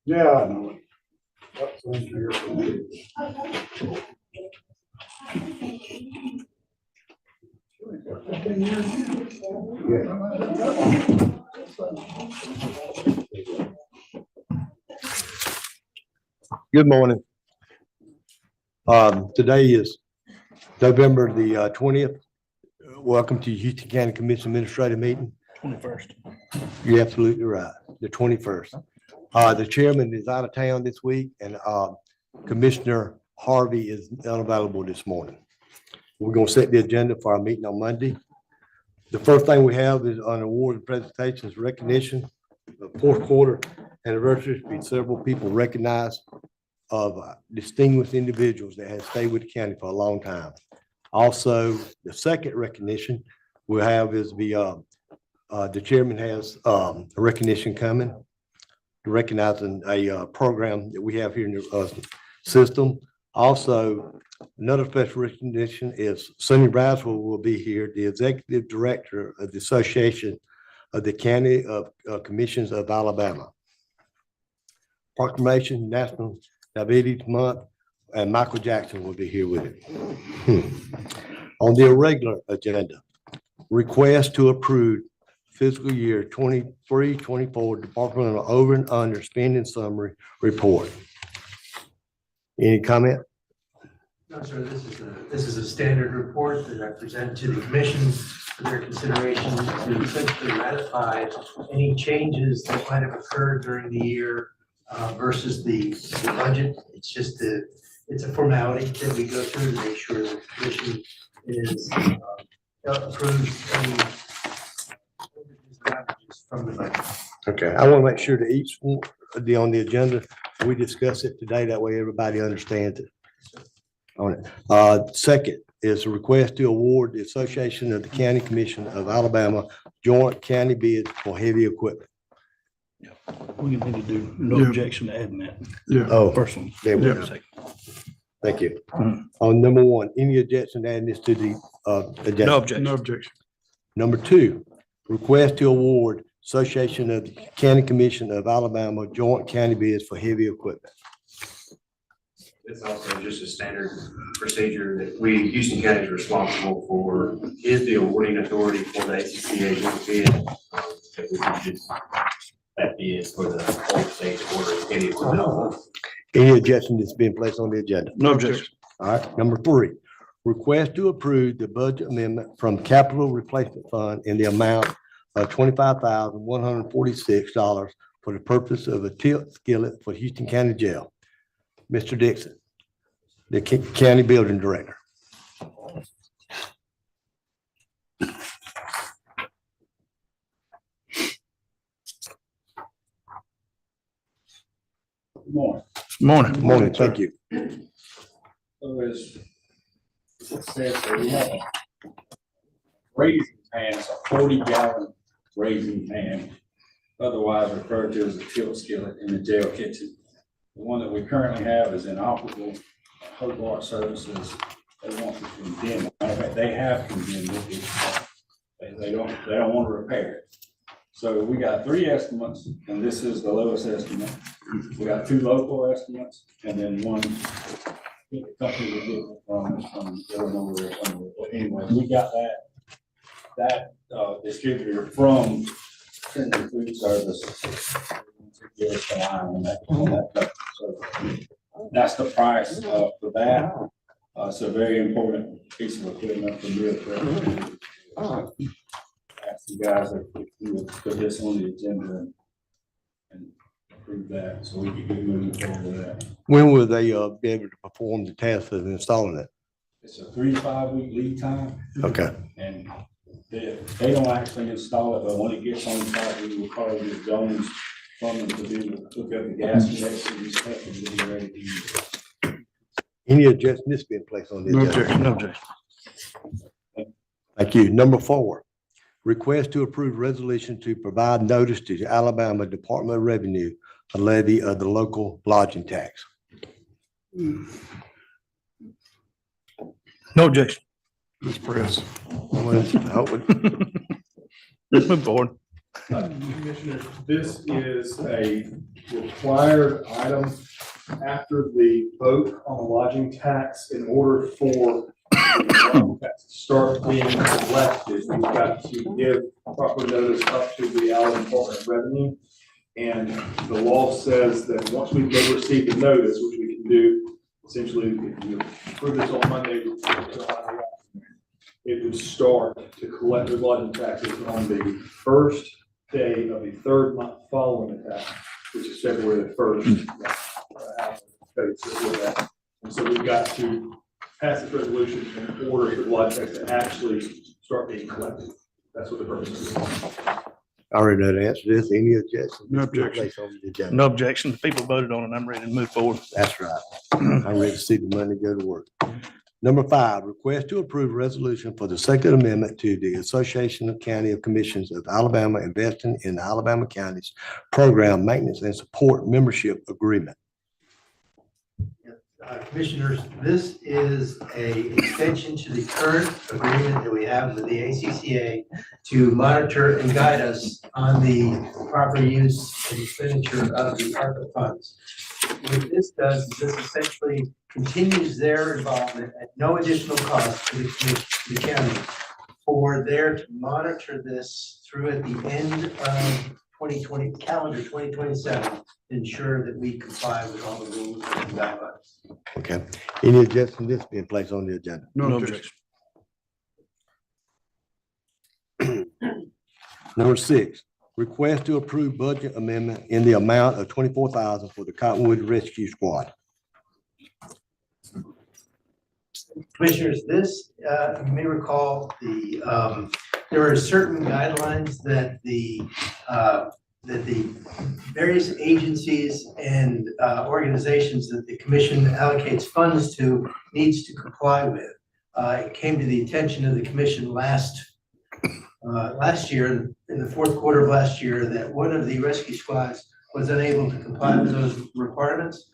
Yeah, I know it. That's in here for me. Good morning. Today is November the 20th. Welcome to Houston County Commission Administrative Meeting. 21st. You're absolutely right, the 21st. The chairman is out of town this week and Commissioner Harvey is unavailable this morning. We're going to set the agenda for our meeting on Monday. The first thing we have is an award and presentations recognition. The fourth quarter anniversary, been several people recognized of distinguished individuals that have stayed with the county for a long time. Also, the second recognition we'll have is the chairman has a recognition coming, recognizing a program that we have here in the system. Also, another special recognition is Sonny Braswell will be here, the executive director of the Association of the County of Commissions of Alabama. Proclamation National Diabetes Month, and Michael Jackson will be here with it. On the irregular agenda, request to approve fiscal year 23-24 Departmental over and under spending summary report. Any comment? No, sir, this is a standard report that I present to the commission for their consideration to essentially ratify any changes that might have occurred during the year versus the budget. It's just it's a formality that we go through to make sure the commission is approves any from the budget. Okay, I want to make sure that each one on the agenda, we discuss it today. That way everybody understands it. On it. Second is a request to award the Association of the County Commission of Alabama joint county bids for heavy equipment. We need to do no Yeah. objection to adding that. Yeah. Oh, First one. there we Yeah. go. Thank you. Mhm. On number one, any objection to adding this to the agenda? No objection. No objection. Number two, request to award Association of the County Commission of Alabama joint county bids for heavy equipment. It's also just a standard procedure that we, Houston County is responsible for, is the awarding authority for the ACCA bid. That we should, that bid for the whole state order. Any of Any objection that's been placed on the agenda? No objection. All right, number three, request to approve the budget amendment from Capital Replacement Fund in the amount of $25,146 for the purpose of a tilt skillet for Houston County Jail. Mr. Dixon, the county building director. Morning. Morning. Morning, thank you. So as it says, so we have a raising pan, it's a 40-gallon raising pan, otherwise referred to as a tilt skillet in the jail kitchen. The one that we currently have is inoperable. Hobart Services, they want to condemn it. Matter of fact, they have condemned it. They don't want to repair it. So we got three estimates, and this is the lowest estimate. We got two local estimates, and then one company we get it from Illinois or somewhere. But anyway, we got that distributor from Trinity Food Service. Give us the line on that. So that's the price for that. It's a very important piece of equipment for me. Ask you guys if you would put this on the agenda and approve that, so we can get moving forward with that. When will they be able to perform the task of installing it? It's a 3 to 5 week lead time, Okay, and they don't actually install it, but when it gets on site, we will call the Jones from them to do hook up the gas connection and stuff, and we'll be ready to use it. any objection this being placed on the No agenda? objection. No objection. Thank you. Number four, request to approve resolution to provide notice to the Alabama Department of Revenue a levy of the local lodging tax. No objection. Ms. Press. I hope it- Let's move forward. Commissioners, this is a required item after the vote on the lodging tax. In order for the lodging tax to start being collected, we've got to give proper notice up to the Alabama Department of Revenue. And the law says that once we go receive the notice, which we can do, essentially, if you approve this on Monday, it would start to collect the lodging taxes on the first day of the third month following the tax, which is February the first. And so we've got to pass this resolution in order for the lodging tax to actually start being collected. That's what the purpose is. I already know the answer to this. Any objection? No objection. Place on the agenda. No objection. The people voted on it. I'm ready to move forward. That's right. I'm ready to see the money go to work. Number 5, request to approve resolution for the Second Amendment to the Association of County of Commissions of Alabama investing in Alabama counties program maintenance and support membership agreement. Commissioners, this is a extension to the current agreement that we have with the ACCA to monitor and guide us on the proper use and expenditure of the ARPA funds. What this does is this essentially continues their involvement at no additional cost to the county for there to monitor this through at the end of 2020, calendar 2027, to ensure that we comply with all the rules and guidelines. Okay. Any objection to this being placed on the agenda? No objection. Number 6, request to approve budget amendment in the amount of $24,000 for the Cottonwood Rescue Squad. Commissioners, this, you may recall, there are certain guidelines that the various agencies and organizations that the commission allocates funds to needs to comply with. It came to the attention of the commission last year, in the fourth quarter of last year, that one of the rescue squads was unable to comply with those requirements.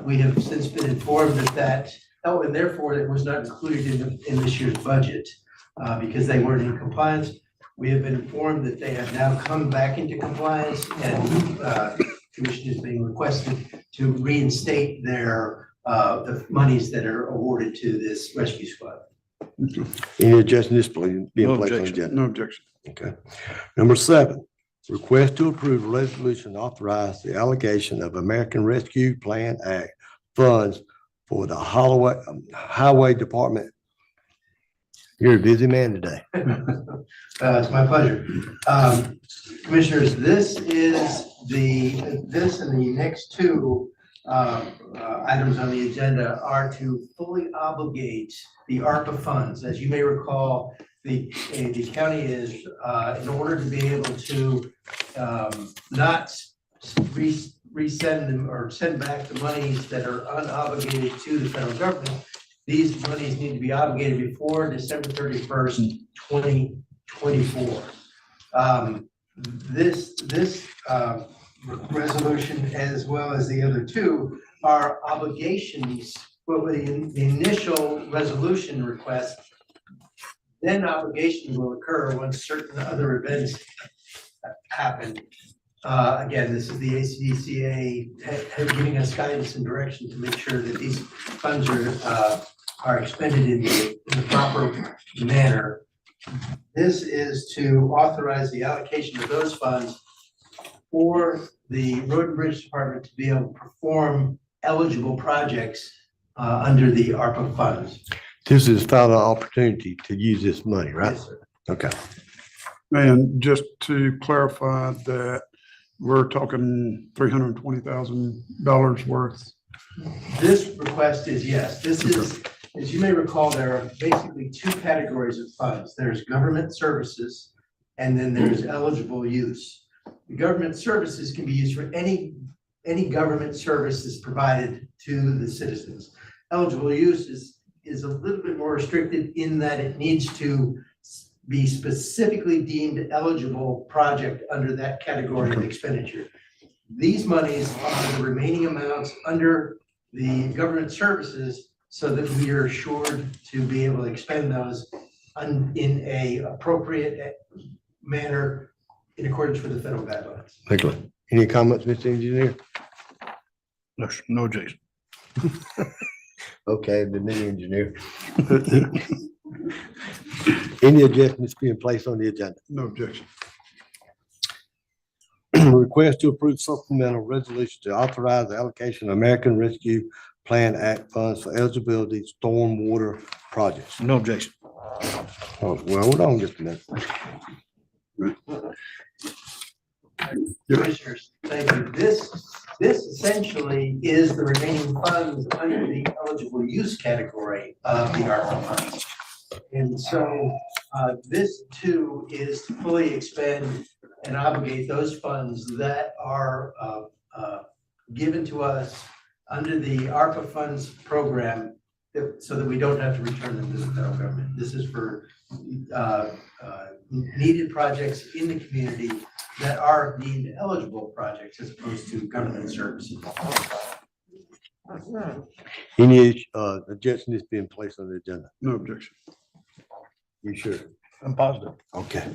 We have since been informed and therefore it was not included in this year's budget because they weren't in compliance. We have been informed that they have now come back into compliance, and commission is being requested to reinstate their the monies that are awarded to this rescue squad. Any objection to this being No placed on the objection. agenda? No objection. Okay. Number 7, request to approve a resolution to authorize the allocation of American Rescue Plan Act funds for the Highway Department. You're a busy man today. It's my pleasure. Commissioners, this and the next two items on the agenda are to fully obligate the ARPA funds. As you may recall, the county is, in order to be able to not resend them or send back the monies that are unobligated to the federal government, these monies need to be obligated before December 31st, 2024. This resolution, as well as the other two, are obligations. Well, the initial resolution request, then obligations will occur once certain other events happen. Again, this is the ACDCA giving us guidance and direction to make sure that these funds are expended in the proper manner. This is to authorize the allocation of those funds for the Road and Bridge Department to be able to perform eligible projects under the ARPA funds. This is final opportunity to use this money, right? Yes, sir. Okay. And just to clarify that we're talking $320,000 worth. This request is, yes, this is, as you may recall, there are basically two categories of funds. There's government services, and then there's eligible use. The government services can be used for any government services provided to the citizens. Eligible use is a little bit more restricted in that it needs to be specifically deemed eligible project under that category of expenditure. These monies are the remaining amounts under the government services so that we are assured to be able to expend those in a appropriate manner in accordance with the federal guidelines. Excellent. Any comments, Mr. Engineer? No, sir, no objection. Okay, the new engineer. Any adjustments being placed on the agenda? No objection. Request to approve supplemental resolution to authorize the allocation of American Rescue Plan Act funds for eligibility stormwater projects. No objection. Oh, well, hold on just a minute. Commissioners, thank you. This essentially is the remaining funds under the eligible use category of the ARPA funds. And so this too is to fully expend and obligate those funds that are given to us under the ARPA funds program so that we don't have to return them to the federal government. This is for needed projects in the community that are deemed eligible projects as opposed to government services. Any objection is being placed on the agenda? No objection. You sure? I'm positive. Okay.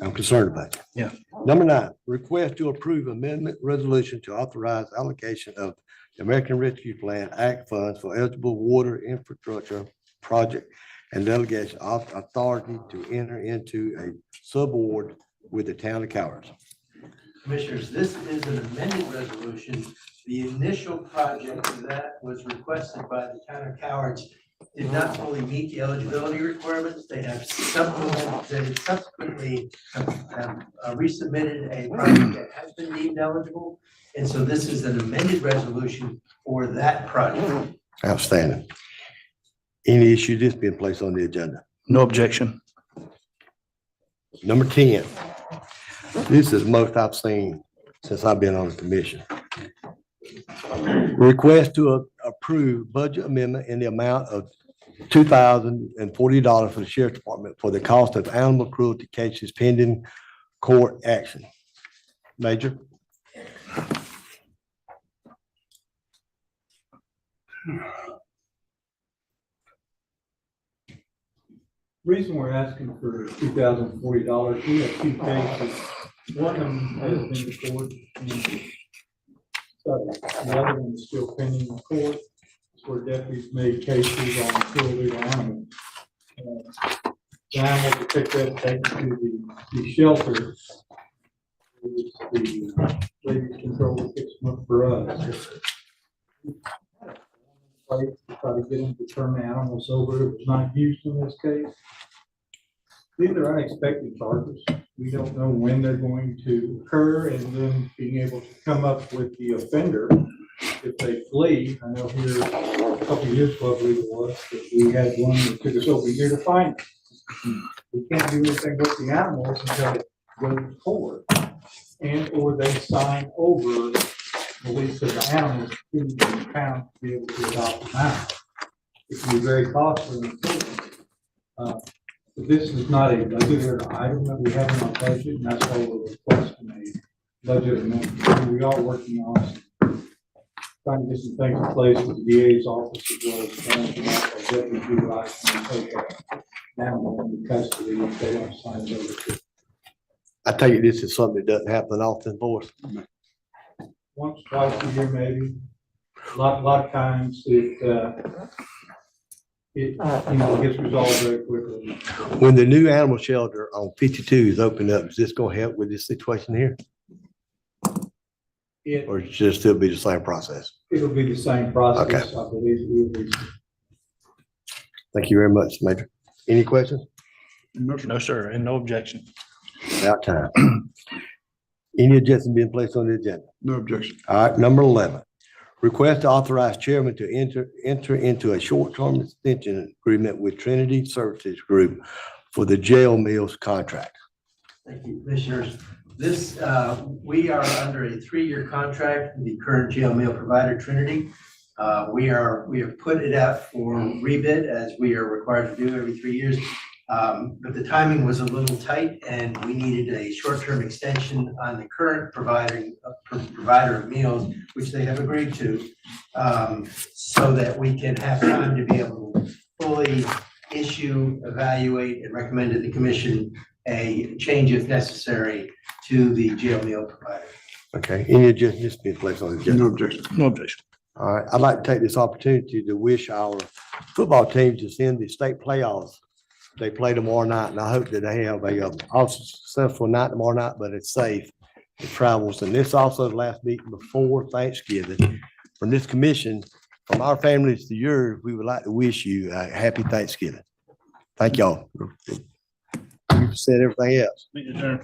I'm concerned about you. Yeah. Number 9, request to approve amendment resolution to authorize allocation of the American Rescue Plan Act funds for eligible water infrastructure project and delegation of authority to enter into a subaward with the town of Cowards. Commissioners, this is an amended resolution. The initial project that was requested by the town of Cowards did not fully meet the eligibility requirements. They have subsequently resubmitted a project that has been deemed eligible. And so this is an amended resolution for that project. Outstanding. Any issue this being placed on the agenda? No objection. Number 10. This is most I've seen since I've been on the commission. Request to approve budget amendment in the amount of $2,040 for the sheriff's department for the cost of animal cruelty cases pending court action. Major? Reason we're asking for $2,040, we have 2 cases. One of them has been recorded. The other one is still pending in court. It's where deputies made cases on cruelty to animals. The animals are picked up, taken to the shelter. The ladies control picks them up for us. To try to get them to turn the animals over. It was not used in this case. These are unexpected charges. We don't know when they're going to occur, and then being able to come up with the offender if they flee. I know here a couple of years ago, I believe it was, that we had one that took us over here to find them. We can't do anything with the animals until it goes to court, and or they sign over the lease of the animals to the town to be able to adopt them out. It can be very costly. This is not a budgeted item that we have in our budget, and that's why we're requesting a budget amendment. We are working on trying to get some things in place with the DA's office as well as the deputy rights and take animal into custody if they don't sign it over to. I tell you, this is something that doesn't happen often for us. Once, twice a year, maybe. A lot of times it gets resolved very quickly. When the new animal shelter on 52 is opened up, is this gonna help with this situation here? Or should it still be the same process? It'll be the same process, I believe. It will be. Thank you very much, Major. Any questions? No, sir. No, sir, and no objection. About time. Any adjustment being placed on the agenda? No objection. All right, number 11. Request to authorize chairman to enter into a short-term extension agreement with Trinity Services Group for the jail meals contract. Thank you, commissioners. This, we are under a 3-year contract with the current jail meal provider, Trinity. We have put it out for rebid as we are required to do every 3 years. But the timing was a little tight and we needed a short-term extension on the current provider of meals, which they have agreed to, so that we can have time to be able to fully issue, evaluate, and recommend to the commission a change if necessary to the jail meal provider. Okay, any adjustments being placed on the agenda? No objection. No objection. All right, I'd like to take this opportunity to wish our football team to send the state playoffs. They play tomorrow night, and I hope that they have a also successful night tomorrow night, but it's safe. It travels, and this also is the last meeting before Thanksgiving. From this commission, from our families to yours, we would like to wish you a happy Thanksgiving. Thank y'all. You've said everything else. Meeting adjourned.